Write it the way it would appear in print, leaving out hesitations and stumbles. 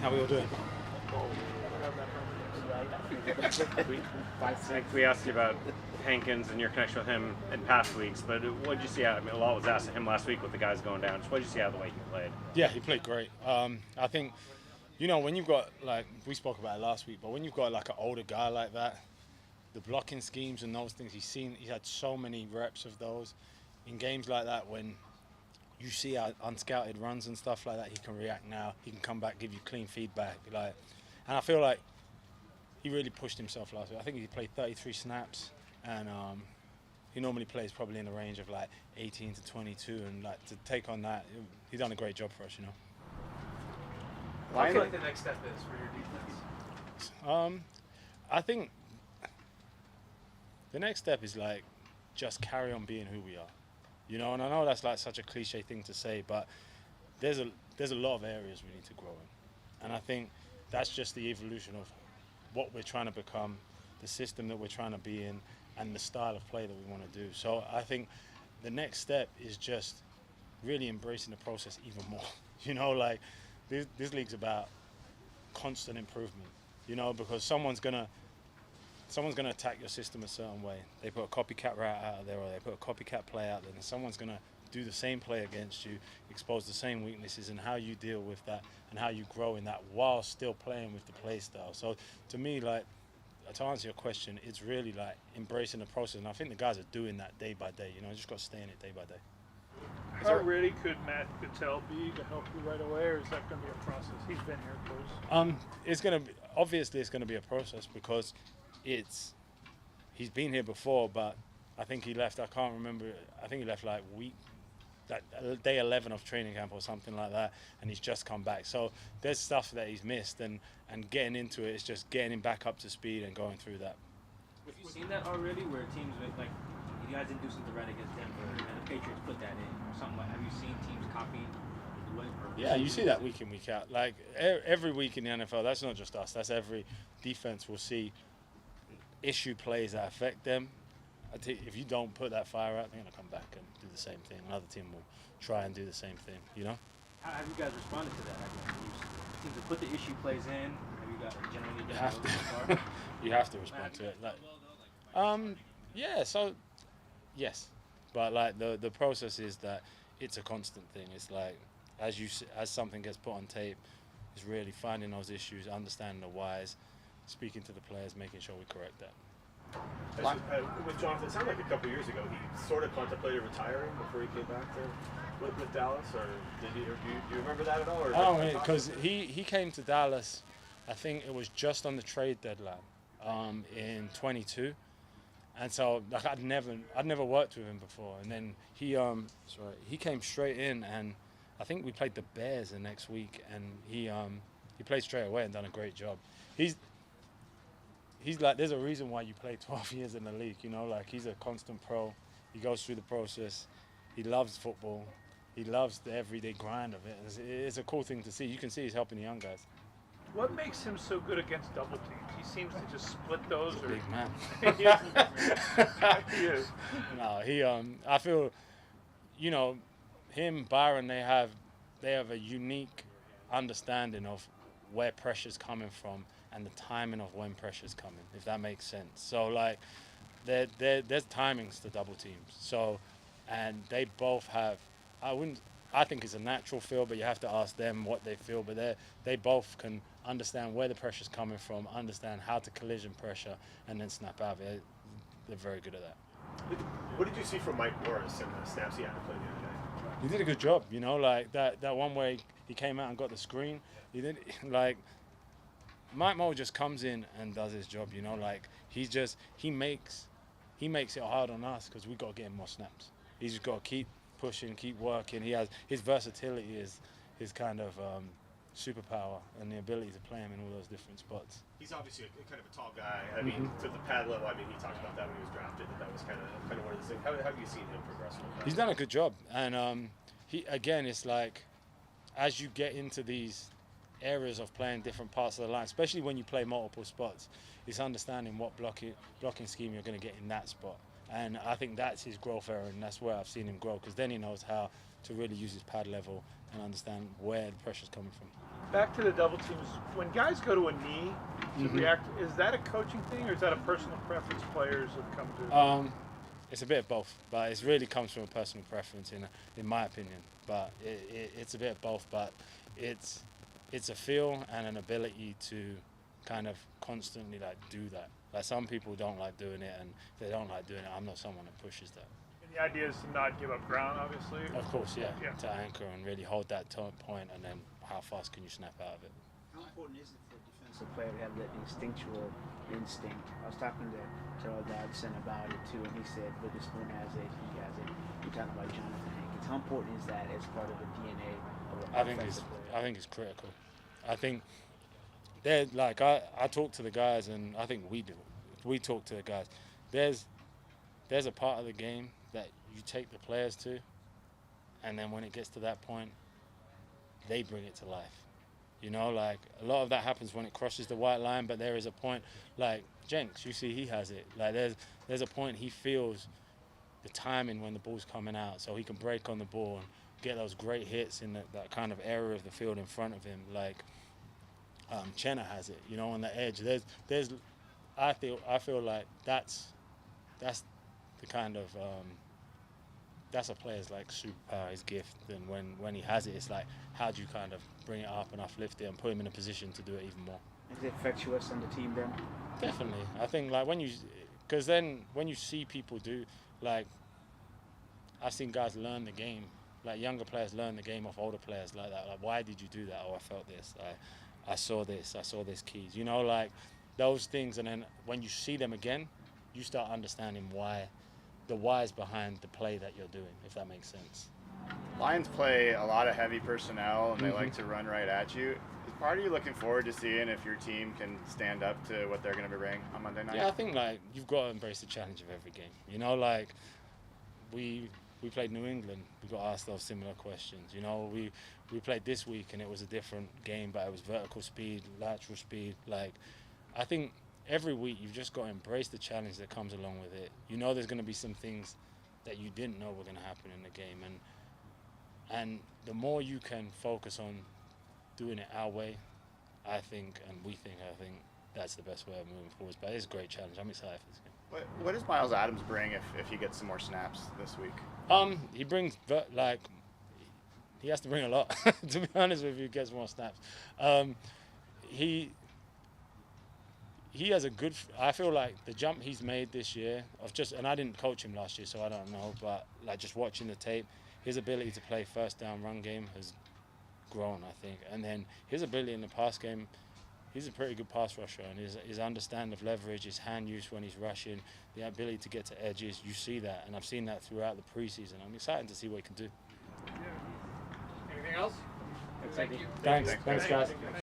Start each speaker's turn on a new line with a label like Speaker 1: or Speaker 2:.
Speaker 1: How we all doing?
Speaker 2: We asked you about Hankins and your connection with him in past weeks, but what did you see out? I mean, a lot was asked of him last week with the guys going down. Just what did you see out of the way he played?
Speaker 1: Yeah, he played great. I think, when you've got, like, we spoke about it last week, but when you've got like an older guy like that, the blocking schemes and those things he's had so many reps of those in games like that. When you see unscouted runs and stuff like that, he can react now. He can come back, give you clean feedback. And I feel like he really pushed himself last week. I think he played 33 snaps, and he normally plays probably in the range of like 18 to 22, and like to take on that, he done a great job for us,
Speaker 3: What do you think the next step is for your defense?
Speaker 1: I think the next step is like just carry on being who we are, and I know that's like such a cliche thing to say, but there's a lot of areas we need to grow in, and I think that's just the evolution of what we're trying to become, the system that we're trying to be in, and the style of play that we want to do. So I think the next step is just really embracing the process even more. Like this league's about constant improvement, because someone's gonna attack your system a certain way. They put a copycat route out there, or they put a copycat play out there, and someone's gonna do the same play against you, expose the same weaknesses, and how you deal with that and how you grow in that while still playing with the play style. So to me, like, to answer your question, it's really like embracing the process, and I think the guys are doing that day by day. Just got to stay in it day by day.
Speaker 4: How ready could Matt Gotel be to help you right away, or is that going to be a process? He's been here close.
Speaker 1: It's going to be a process because he's been here before, but I think he left. I can't remember. I think he left like day 11 of training camp or something like that, and he's just come back. So there's stuff that he's missed, and getting into it is just getting him back up to speed and going through that.
Speaker 5: Have you seen that already, where teams like you guys didn't do something right against Denver, and the Patriots put that in, or something like? Have you seen teams copy?
Speaker 1: Yeah, you see that week in, week out. Like every week in the NFL, that's not just us. That's every defense will see issue plays that affect them. If you don't put that fire out, they're going to come back and do the same thing. Another team will try and do the same thing,
Speaker 5: How have you guys responded to that? Teams that put the issue plays in, have you guys generally done
Speaker 1: You have
Speaker 5: those so
Speaker 1: to.
Speaker 5: far?
Speaker 1: You have to respond to it. Yes. But like the process is that it's a constant thing. It's like as something gets put on tape, it's really finding those issues, understanding the whys, speaking to the players, making sure we correct that.
Speaker 6: With Johnathan, it sounded like a couple years ago he sort of contemplated retiring before he came back with Dallas, or did he? Or do you remember that at all?
Speaker 1: Or because he came to Dallas, I think it was just on the trade deadline in 22, and so like I'd never worked with him before, and then he came straight in, and I think we played the Bears the next week, and he played straight away and done a great job. He's like, there's a reason why you play 12 years in the league, like he's a constant pro. He goes through the process. He loves football. He loves the everyday grind of it. It's a cool thing to see. You can see he's helping the young guys.
Speaker 4: What makes him so good against double teams? He seems to just split those.
Speaker 1: He's a big man.
Speaker 4: He is.
Speaker 1: No, I feel, him, Byron, they have a unique understanding of where pressure's coming from and the timing of when pressure's coming, if that makes sense. So like, there's timings to double teams. So, and they both have. I think it's a natural feel, but you have to ask them what they feel. But they both can understand where the pressure's coming from, understand how to collision pressure, and then snap out of it. They're very good at that.
Speaker 6: What did you see from Mike Morris in the snaps he had to play the other day?
Speaker 1: He did a good job, like that one way he came out and got the screen. He did like. Mike Mo just comes in and does his job, like he makes it hard on us because we got to get him more snaps. He's just got to keep pushing, keep working. He has his versatility is his kind of superpower, and the ability to play him in all those different spots.
Speaker 6: He's obviously kind of a tall guy. I mean, to the pad level. I mean, he talked about that when he was drafted. That was kind of one of the things. How have you seen him progress with that?
Speaker 1: He's done a good job, and it's like as you get into these areas of playing different parts of the line, especially when you play multiple spots, it's understanding what blocking scheme you're going to get in that spot. And I think that's his growth area, and that's where I've seen him grow, because then he knows how to really use his pad level and understand where the pressure's coming from.
Speaker 4: Back to the double teams. When guys go to a knee to react, is that a coaching thing or is that a personal preference players have come to?
Speaker 1: It's a bit of both, but it really comes from a personal preference, in my opinion. But it's a bit of both, but it's a feel and an ability to kind of constantly like do that. Like some people don't like doing it, and if they don't like doing it, I'm not someone that pushes that.
Speaker 4: And the idea is to not give up ground, obviously.
Speaker 1: Of course, yeah.
Speaker 4: Yeah.
Speaker 1: To anchor and really hold that point, and then how fast can you snap out of it?
Speaker 7: How important is it for a defensive player to have that instinctual instinct? I was talking to Terrell Dodson about it too, and he said Witherspoon has it, he has it. You're talking about Johnathan Hankins. How important is that as part of the DNA of a defensive player?
Speaker 1: I think it's critical. I think they're like I talk to the guys, and I think we do. We talk to the guys. There's a part of the game that you take the players to, and then when it gets to that point, they bring it to life. You know, like a lot of that happens when it crosses the white line, but there is a point, like Jenks, you see he has it. Like there's a point he feels the timing when the ball's coming out, so he can break on the ball and get those great hits in that kind of area of the field in front of him. Like Uchenna has it, you know, on the edge. I feel like that's the kind of that's a player's like superpower, his gift. And when he has it, it's like how do you kind of bring it up and uplift it and put him in a position to do it even more.
Speaker 7: Is it infectious on the team then?
Speaker 1: Definitely. I think like because then when you see people do, like I've seen guys learn the game, like younger players learn the game off older players like that. Like, why did you do that? Oh, I felt this. I saw this. I saw this keys. You know, like those things. And then when you see them again, you start understanding the whys behind the play that you're doing, if that makes sense.
Speaker 8: Lions play a lot of heavy personnel, and they like to run right at you. Is part of you looking forward to seeing if your team can stand up to what they're going to be bringing on Monday night?
Speaker 1: Yeah, I think like you've got to embrace the challenge of every game. You know, like we played New England, we got asked those similar questions. You know, we played this week and it was a different game, but it was vertical speed, lateral speed. Like I think every week you've just got to embrace the challenge that comes along with it. You know, there's going to be some things that you didn't know were going to happen in the game, and the more you can focus on doing it our way, I think that's the best way of moving forward. But it's a great challenge. I'm excited for this game.
Speaker 8: What does Myles Adams bring if he gets some more snaps this week?
Speaker 1: He brings he has to bring a lot. To be honest with you, he gets more snaps. He has a good. I feel like the jump he's made this year and I didn't coach him last year, so I don't know. But like just watching the tape, his ability to play first down run game has grown, I think. And then his ability in the pass game, he's a pretty good pass rusher, and his understanding of leverage, his hand use when he's rushing, the ability to get to edges, you see that, and I've seen that throughout the preseason. I'm excited to see what he can do.
Speaker 3: Anything else?
Speaker 7: Thank you.
Speaker 1: Thanks guys.